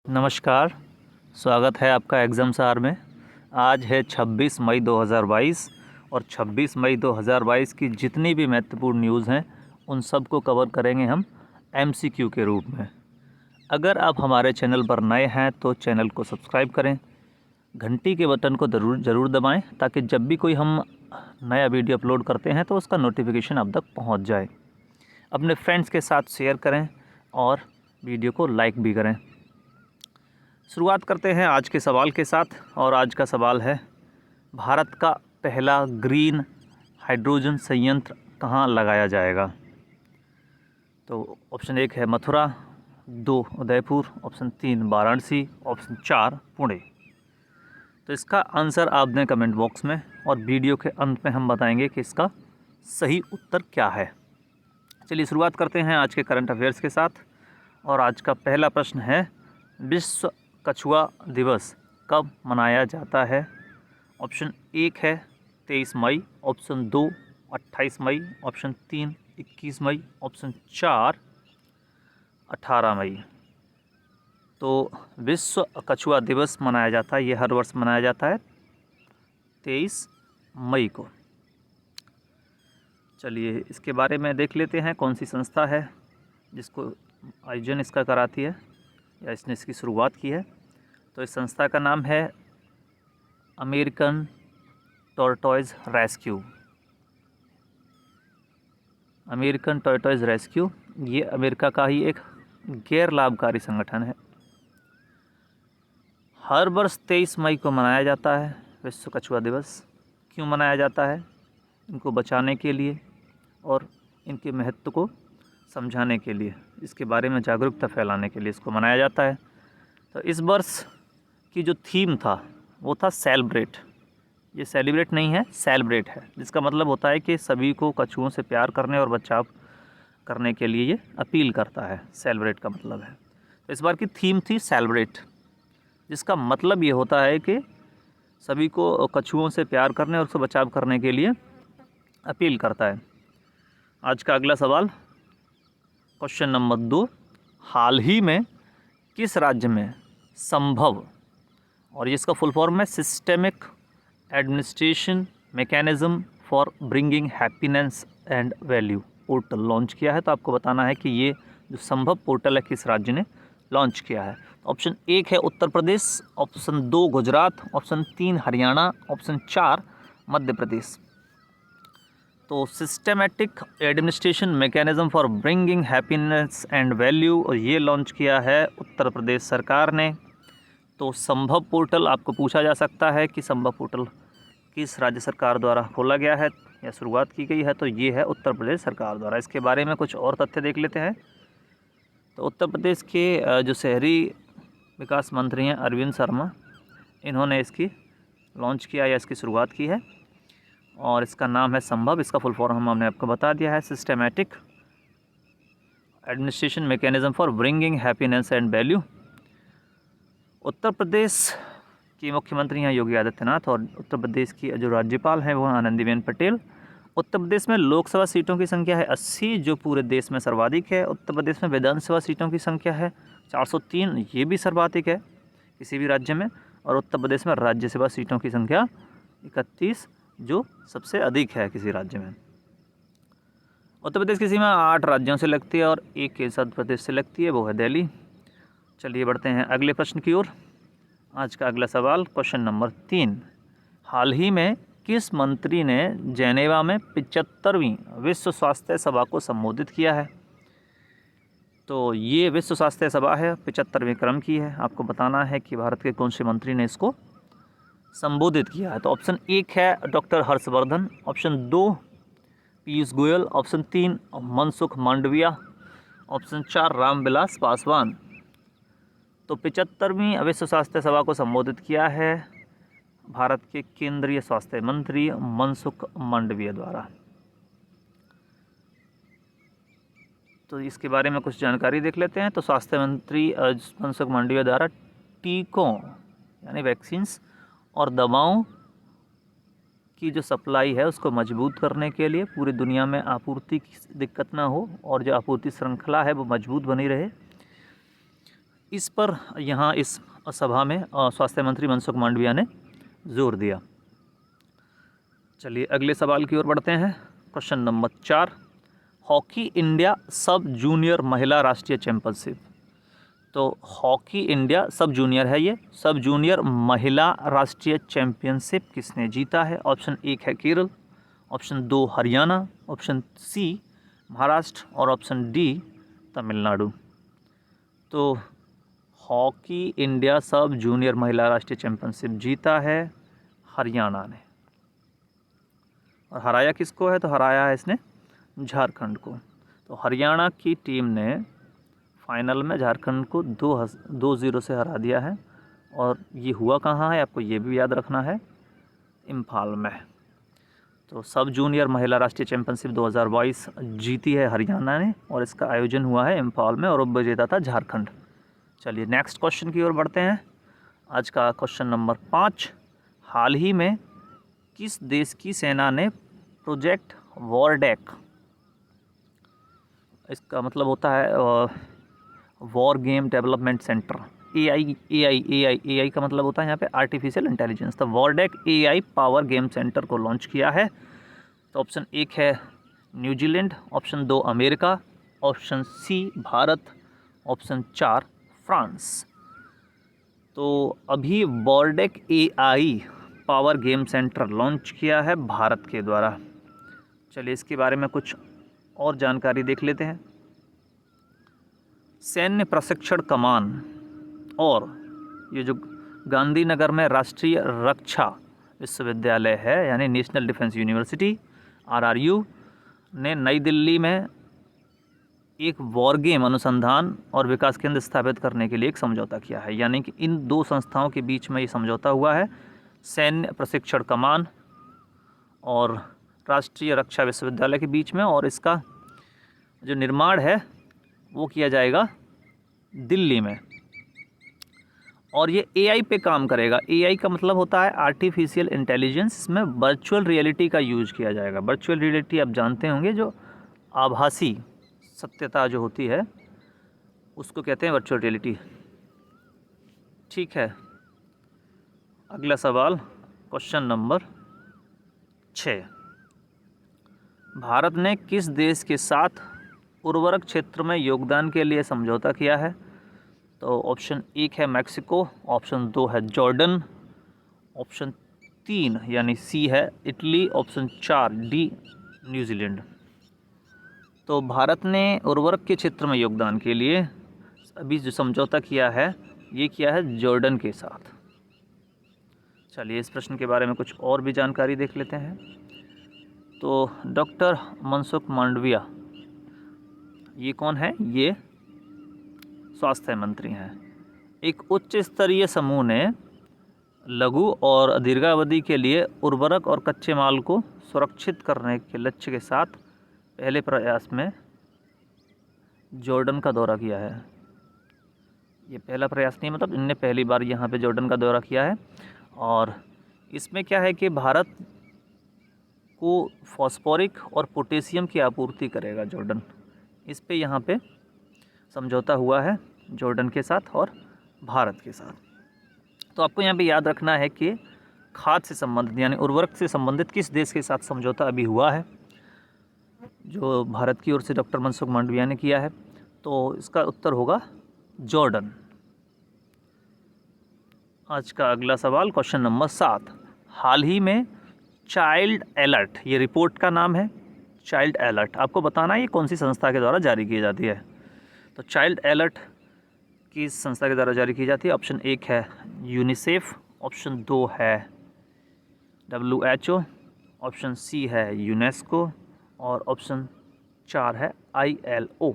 नमस्कार, स्वागत है आपका एग्ज़ाम सार में। आज है 26 मई 2022 और 26 मई 2022 की जितनी भी महत्वपूर्ण न्यूज़ हैं उन सब को कवर करेंगे हम एमसीक्यू के रूप में। अगर आप हमारे चैनल पर नए हैं तो चैनल को सब्सक्राइब करें, घंटी के बटन को ज़रूर दबाएं ताकि जब भी कोई हम नया वीडियो अपलोड करते हैं तो उसका नोटिफिकेशन आप तक पहुंच जाए। अपने फ्रेंड्स के साथ शेयर करें और वीडियो को लाइक भी करें। शुरुआत करते हैं आज के सवाल के साथ और आज का सवाल है, भारत का पहला ग्रीन हाइड्रोजन संयंत्र कहाँ लगाया जाएगा? तो ऑप्शन 1 है मथुरा, 2 उदयपुर, ऑप्शन 3 वाराणसी, ऑप्शन 4 पुणे। तो इसका आंसर आप दें कमेंट बॉक्स में और वीडियो के अंत में हम बताएंगे कि इसका सही उत्तर क्या है। चलिए शुरुआत करते हैं आज के करंट अफेयर्स के साथ और आज का पहला प्रश्न है, विश्व कछुआ दिवस कब मनाया जाता है? ऑप्शन 1 है 23 मई, ऑप्शन 2 28 मई, ऑप्शन 3 21 मई, ऑप्शन 4 18 मई। तो विश्व कछुआ दिवस मनाया जाता है, ये हर वर्ष मनाया जाता है 23 मई को। चलिए इसके बारे में देख लेते हैं, कौन सी संस्था है जिसको आयोजन इसका कराती है या इसने इसकी शुरुआत की है। तो इस संस्था का नाम है American tortoise rescue. American tortoise rescue ये अमेरिका का ही एक गैर लाभकारी संगठन है। हर वर्ष 23 मई को मनाया जाता है विश्व कछुआ दिवस। क्यों मनाया जाता है? इनको बचाने के लिए और इनके महत्व को समझाने के लिए, इसके बारे में जागरूकता फैलाने के लिए इसको मनाया जाता है। तो इस वर्ष की जो थीम था वो था सेलिब्रेट। ये सेलिब्रेट नहीं है, सेलिब्रेट है, जिसका मतलब होता है कि सभी को कछुओं से प्यार करने और बचाव करने के लिए ये अपील करता है। सेलिब्रेट का मतलब है, तो इस बार की थीम थी सेलिब्रेट, जिसका मतलब ये होता है कि सभी को कछुओं से प्यार करने और उससे बचाव करने के लिए अपील करता है। आज का अगला सवाल, क्वेश्चन नंबर 2, हाल ही में किस राज्य में संभव, और ये इसका फुल फॉर्म है systemic administration mechanism for bringing happiness and value portal launch किया है? तो आपको बताना है कि ये जो संभव पोर्टल है किस राज्य ने लॉन्च किया है। ऑप्शन 1 है Uttar Pradesh, option 2 Gujarat, option 3 Haryana, option 4 Madhya Pradesh. तो systematic administration mechanism for bringing happiness and value, और ये लॉन्च किया है उत्तर प्रदेश सरकार ने। तो संभव पोर्टल आपको पूछा जा सकता है कि संभव पोर्टल किस राज्य सरकार द्वारा खोला गया है या शुरुआत की गई है? तो ये है उत्तर प्रदेश सरकार द्वारा। इसके बारे में कुछ और तथ्य देख लेते हैं। तो उत्तर प्रदेश के जो शहरी विकास मंत्री हैं अरविंद शर्मा, इन्होंने इसकी लॉन्च किया या इसकी शुरुआत की है और इसका नाम है संभव। इसका फुल फॉर्म हमने आपको बता दिया है, systematic administration mechanism for bringing happiness and value. Uttar Pradesh की मुख्यमंत्री हैं योगी आदित्यनाथ और उत्तर प्रदेश की जो राज्यपाल हैं वो आनंदीबेन पटेल। उत्तर प्रदेश में लोकसभा सीटों की संख्या है 80, जो पूरे देश में सर्वाधिक है। उत्तर प्रदेश में विधानसभा सीटों की संख्या है 403, ये भी सर्वाधिक है किसी भी राज्य में। और उत्तर प्रदेश में राज्यसभा सीटों की संख्या 31, जो सबसे अधिक है किसी राज्य में। उत्तर प्रदेश की सीमा 8 राज्यों से लगती है और एक केंद्र शासित प्रदेश से लगती है, वो है दिल्ली। चलिए बढ़ते हैं अगले प्रश्न की ओर। आज का अगला सवाल, क्वेश्चन नंबर 3, हाल ही में किस मंत्री ने जेनेवा में 75वीं विश्व स्वास्थ्य सभा को संबोधित किया है? तो ये विश्व स्वास्थ्य सभा है, 75वें क्रम की है। आपको बताना है कि भारत के कौन से मंत्री ने इसको संबोधित किया है। तो ऑप्शन 1 है doctor Harshvardhan, option 2 Piyush Goyal, option 3 Mansukh Mandaviya, option 4 Ramvilas Paswan. तो 75वीं विश्व स्वास्थ्य सभा को संबोधित किया है भारत के केंद्रीय स्वास्थ्य मंत्री मनसुख मांडविया द्वारा। तो इसके बारे में कुछ जानकारी देख लेते हैं। तो स्वास्थ्य मंत्री मनसुख मांडविया द्वारा टीकों यानी वैक्सीन्स और दवाओं की जो सप्लाई है उसको मजबूत करने के लिए, पूरी दुनिया में आपूर्ति की दिक्कत ना हो और जो आपूर्ति श्रृंखला है वो मजबूत बनी रहे, इस पर यहाँ इस सभा में स्वास्थ्य मंत्री मनसुख मांडविया ने जोर दिया। चलिए अगले सवाल की ओर बढ़ते हैं। क्वेश्चन नंबर 4, हॉकी इंडिया सब जूनियर महिला राष्ट्रीय चैंपियनशिप। तो हॉकी इंडिया सब जूनियर है, ये सब जूनियर महिला राष्ट्रीय चैंपियनशिप किसने जीता है? ऑप्शन 1 है Kerala, option 2 Haryana, option C Maharashtra और ऑप्शन डी तमिलनाडु। तो हॉकी इंडिया सब जूनियर महिला राष्ट्रीय चैंपियनशिप जीता है हरियाणा ने। और हराया किसको है? तो हराया है इसने झारखंड को। तो हरियाणा की टीम ने फाइनल में झारखंड को 2-0 से हरा दिया है। और ये हुआ कहाँ है आपको ये भी याद रखना है, इम्फाल में। तो सब जूनियर महिला राष्ट्रीय चैंपियनशिप 2022 जीती है हरियाणा ने और इसका आयोजन हुआ है इम्फाल में और उपविजेता था झारखंड। चलिए नेक्स्ट क्वेश्चन की ओर बढ़ते हैं। आज का क्वेश्चन नंबर 5, हाल ही में किस देश की सेना ने प्रोजेक्ट वॉरडेक, इसका मतलब होता है war game development centre, AI का मतलब होता है यहाँ पे आर्टिफिशियल इंटेलिजेंस। तो वॉरडेक एआई पावर गेम सेंटर को लॉन्च किया है। तो ऑप्शन 1 है New Zealand, option 2 America, option C Bharat, option 4 France. तो अभी वॉरडेक AI power game centre launch किया है भारत के द्वारा। चलिए इसके बारे में कुछ और जानकारी देख लेते हैं। सैन्य प्रशिक्षण कमान और ये जो गांधीनगर में राष्ट्रीय रक्षा विश्वविद्यालय है यानी नेशनल डिफेंस यूनिवर्सिटी आरआरयू ने नई दिल्ली में एक वॉर गेम अनुसंधान और विकास केंद्र स्थापित करने के लिए एक समझौता किया है। यानी कि इन दो संस्थाओं के बीच में ये समझौता हुआ है, सैन्य प्रशिक्षण कमान और राष्ट्रीय रक्षा विश्वविद्यालय के बीच में। और इसका जो निर्माण है वो किया जाएगा दिल्ली में। और ये एआई पे काम करेगा। एआई का मतलब होता है आर्टिफिशियल इंटेलिजेंस। इसमें वर्चुअल रियलिटी का यूज किया जाएगा। वर्चुअल रियलिटी आप जानते होंगे, जो आभासी सत्यता जो होती है उसको कहते हैं वर्चुअल रियलिटी। ठीक है, अगला सवाल क्वेश्चन नंबर 6, भारत ने किस देश के साथ उर्वरक क्षेत्र में योगदान के लिए समझौता किया है? तो ऑप्शन 1 है मैक्सिको, ऑप्शन 2 है जॉर्डन, ऑप्शन 3 यानी सी है इटली, ऑप्शन 4 डी न्यूजीलैंड। तो भारत ने उर्वरक के क्षेत्र में योगदान के लिए अभी जो समझौता किया है ये किया है जॉर्डन के साथ। चलिए इस प्रश्न के बारे में कुछ और भी जानकारी देख लेते हैं। तो डॉक्टर मनसुख मांडविया ये कौन है? ये स्वास्थ्य मंत्री हैं। एक उच्च स्तरीय समूह ने लघु और दीर्घावधि के लिए उर्वरक और कच्चे माल को सुरक्षित करने के लक्ष्य के साथ पहले प्रयास में जॉर्डन का दौरा किया है। ये पहला प्रयास नहीं, मतलब इनने पहली बार यहाँ पे जॉर्डन का दौरा किया है। और इसमें क्या है कि भारत को फॉस्फोरिक और पोटेशियम की आपूर्ति करेगा जॉर्डन। इस पे यहाँ पे समझौता हुआ है जॉर्डन के साथ और भारत के साथ। तो आपको यहाँ पे याद रखना है कि खाद से संबंधित यानी उर्वरक से संबंधित किस देश के साथ समझौता अभी हुआ है, जो भारत की ओर से डॉक्टर मनसुख मांडविया ने किया है। तो इसका उत्तर होगा जॉर्डन। आज का अगला सवाल क्वेश्चन नंबर 7, हाल ही में चाइल्ड अलर्ट, ये रिपोर्ट का नाम है चाइल्ड अलर्ट। आपको बताना है ये कौन सी संस्था के द्वारा जारी की जाती है। तो चाइल्ड अलर्ट किस संस्था के द्वारा जारी की जाती है? ऑप्शन 1 है यूनिसेफ, ऑप्शन 2 है WHO, ऑप्शन सी है यूनेस्को और ऑप्शन 4 है ILO।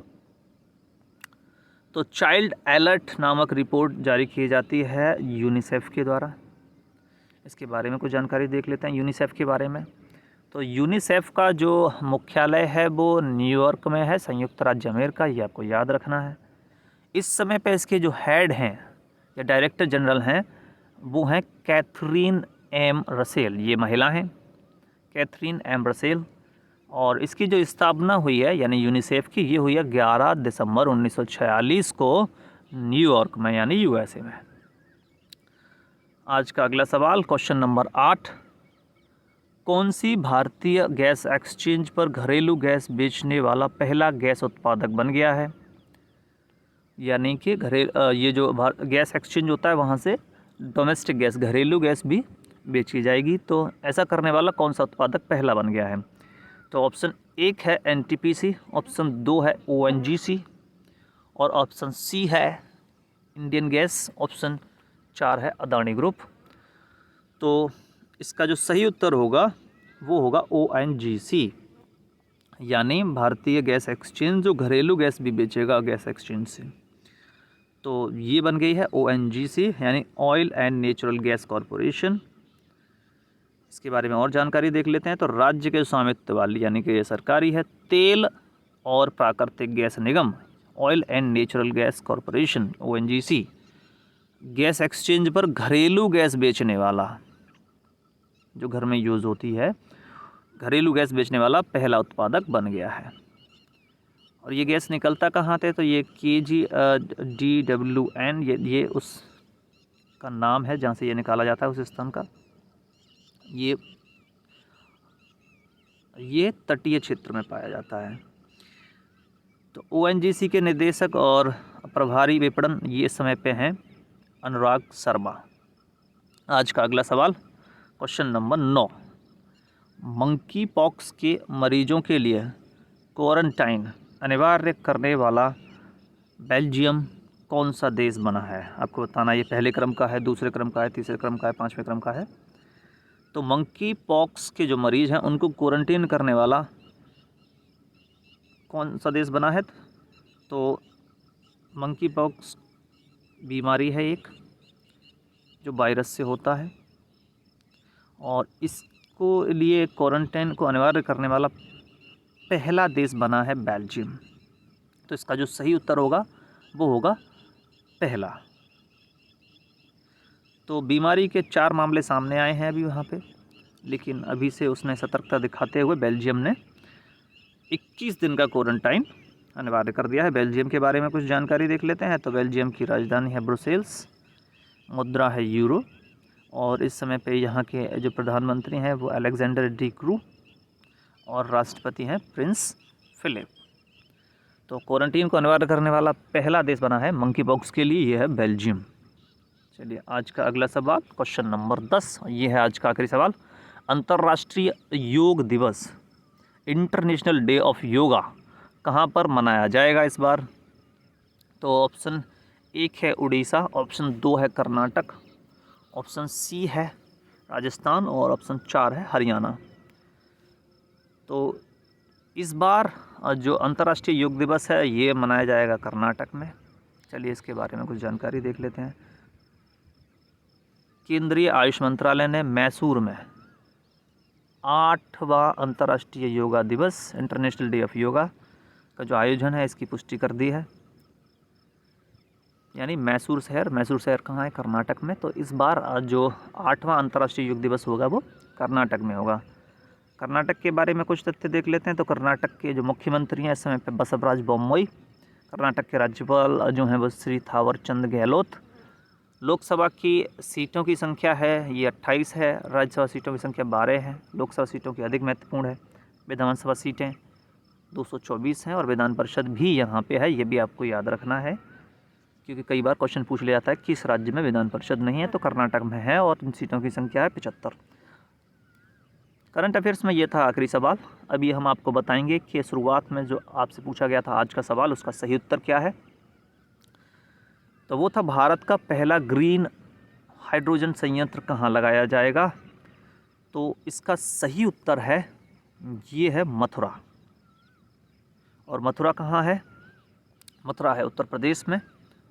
तो चाइल्ड अलर्ट नामक रिपोर्ट जारी की जाती है यूनिसेफ के द्वारा। इसके बारे में कुछ जानकारी देख लेते हैं यूनिसेफ के बारे में। तो यूनिसेफ का जो मुख्यालय है वो न्यूयॉर्क में है, संयुक्त राज्य अमेरिका, ये आपको याद रखना है। इस समय पे इसके जो हेड हैं या डायरेक्टर जनरल हैं वो हैं कैथरीन एम रसेल, ये महिला हैं कैथरीन एम रसेल। और इसकी जो स्थापना हुई है यानी यूनिसेफ की, ये हुई है 11 दिसंबर 1946 को न्यूयॉर्क में यानी यूएसए में। आज का अगला सवाल क्वेश्चन नंबर 8, कौन सी भारतीय गैस एक्सचेंज पर घरेलू गैस बेचने वाला पहला गैस उत्पादक बन गया है? यानी कि ये जो गैस एक्सचेंज होता है वहाँ से डोमेस्टिक गैस, घरेलू गैस भी बेची जाएगी। तो ऐसा करने वाला कौन सा उत्पादक पहला बन गया है? तो ऑप्शन 1 है एनटीपीसी, ऑप्शन 2 है ओएनजीसी और ऑप्शन सी है इंडियन गैस, ऑप्शन 4 है अदानी ग्रुप। तो इसका जो सही उत्तर होगा वो होगा ओएनजीसी, यानी भारतीय गैस एक्सचेंज जो घरेलू गैस भी बेचेगा गैस एक्सचेंज से। तो ये बन गई है ओएनजीसी यानी oil and natural gas corporation. इसके बारे में और जानकारी देख लेते हैं। तो राज्य के स्वामित्व वाली यानी कि ये सरकारी है तेल और प्राकृतिक gas Nigam, oil and natural gas corporation ONGC, gas exchange पर घरेलू गैस बेचने वाला, जो घर में यूज़ होती है, घरेलू गैस बेचने वाला पहला उत्पादक बन गया है। और ये गैस निकलता कहाँ थे? तो ये KGDWN ये उसका नाम है जहाँ से ये निकाला जाता है, उस स्थान का। ये तटीय क्षेत्र में पाया जाता है। तो ओएनजीसी के निदेशक और प्रभारी विपणन ये इस समय पे हैं अनुराग शर्मा। आज का अगला सवाल क्वेश्चन नंबर 9, मंकी पॉक्स के मरीजों के लिए क्वारंटाइन अनिवार्य करने वाला बेल्जियम कौन सा देश बना है? आपको बताना ये पहले क्रम का है, दूसरे क्रम का है, तीसरे क्रम का है, 5वें क्रम का है। तो मंकी पॉक्स के जो मरीज़ हैं उनको क्वारंटीन करने वाला कौन सा देश बना है? तो मंकी पॉक्स बीमारी है एक जो वायरस से होता है और इसको लिए क्वारंटाइन को अनिवार्य करने वाला पहला देश बना है बेल्जियम। तो इसका जो सही उत्तर होगा वो होगा पहला। तो बीमारी के 4 मामले सामने आए हैं अभी वहाँ पे, लेकिन अभी से उसने सतर्कता दिखाते हुए बेल्जियम ने 21 दिन का क्वारंटाइन अनिवार्य कर दिया है। बेल्जियम के बारे में कुछ जानकारी देख लेते हैं। तो बेल्जियम की राजधानी है ब्रुसेल्स, मुद्रा है यूरो और इस समय पे यहाँ के जो प्रधानमंत्री हैं वो अलेक्जेंडर डी क्रू और राष्ट्रपति हैं प्रिंस फिलिप। तो क्वारंटीन को अनिवार्य करने वाला पहला देश बना है मंकी पॉक्स के लिए, ये है बेल्जियम। चलिए आज का अगला सवाल क्वेश्चन नंबर 10, ये है आज का आखिरी सवाल। अंतर्राष्ट्रीय योग दिवस, इंटरनेशनल डे ऑफ योगा कहाँ पर मनाया जाएगा इस बार? तो ऑप्शन 1 है उड़ीसा, ऑप्शन 2 है कर्नाटक, ऑप्शन सी है राजस्थान और ऑप्शन 4 है हरियाणा। तो इस बार जो अंतर्राष्ट्रीय योग दिवस है ये मनाया जाएगा कर्नाटक में। चलिए इसके बारे में कुछ जानकारी देख लेते हैं। केंद्रीय आयुष मंत्रालय ने मैसूर में 8वां अंतर्राष्ट्रीय योगा दिवस इंटरनेशनल डे ऑफ योगा का जो आयोजन है इसकी पुष्टि कर दी है। यानी मैसूर शहर कहाँ है? कर्नाटक में। तो इस बार जो 8वां अंतर्राष्ट्रीय योग दिवस होगा वो कर्नाटक में होगा। कर्नाटक के बारे में कुछ तथ्य देख लेते हैं। तो कर्नाटक के जो मुख्यमंत्री हैं इस समय पे बसवराज बोम्मई, कर्नाटक के राज्यपाल जो हैं वो श्री थावरचंद गहलोत। लोकसभा की सीटों की संख्या है ये 28 है, राज्यसभा सीटों की संख्या 12 है, लोकसभा सीटों की अधिक महत्वपूर्ण है। विधानसभा सीटें 224 हैं और विधान परिषद भी यहाँ पे है, ये भी आपको याद रखना है क्योंकि कई बार क्वेश्चन पूछ लिया जाता है किस राज्य में विधान परिषद नहीं है, तो कर्नाटक में है और इन सीटों की संख्या है 75। करंट अफेयर्स में ये था आखिरी सवाल। अभी हम आपको बताएंगे कि शुरुआत में जो आपसे पूछा गया था आज का सवाल उसका सही उत्तर क्या है। तो वो था भारत का पहला ग्रीन हाइड्रोजन संयंत्र कहाँ लगाया जाएगा? तो इसका सही उत्तर है ये है मथुरा। और मथुरा कहाँ है? मथुरा है उत्तर प्रदेश में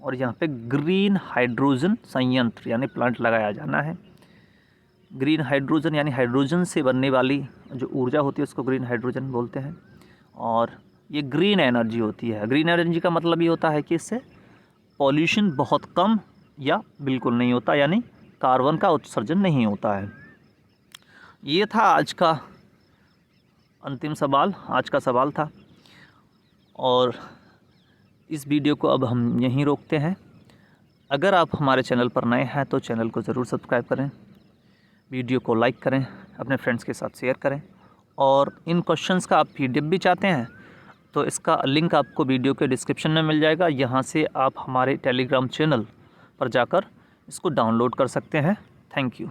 और यहाँ पे ग्रीन हाइड्रोजन संयंत्र यानी प्लांट लगाया जाना है। ग्रीन हाइड्रोजन यानी हाइड्रोजन से बनने वाली जो ऊर्जा होती है उसको ग्रीन हाइड्रोजन बोलते हैं और ये ग्रीन एनर्जी होती है। ग्रीन एनर्जी का मतलब ये होता है कि इससे पॉल्यूशन बहुत कम या बिल्कुल नहीं होता, यानी कार्बन का उत्सर्जन नहीं होता है। ये था आज का अंतिम सवाल, आज का सवाल था और इस वीडियो को अब हम यहीं रोकते हैं। अगर आप हमारे चैनल पर नए हैं तो चैनल को ज़रूर सब्सक्राइब करें, वीडियो को लाइक करें, अपने फ्रेंड्स के साथ शेयर करें। और इन क्वेश्चंस का आप PDF भी चाहते हैं तो इसका लिंक आपको वीडियो के डिस्क्रिप्शन में मिल जाएगा। यहाँ से आप हमारे टेलीग्राम चैनल पर जाकर इसको डाउनलोड कर सकते हैं। Thank you.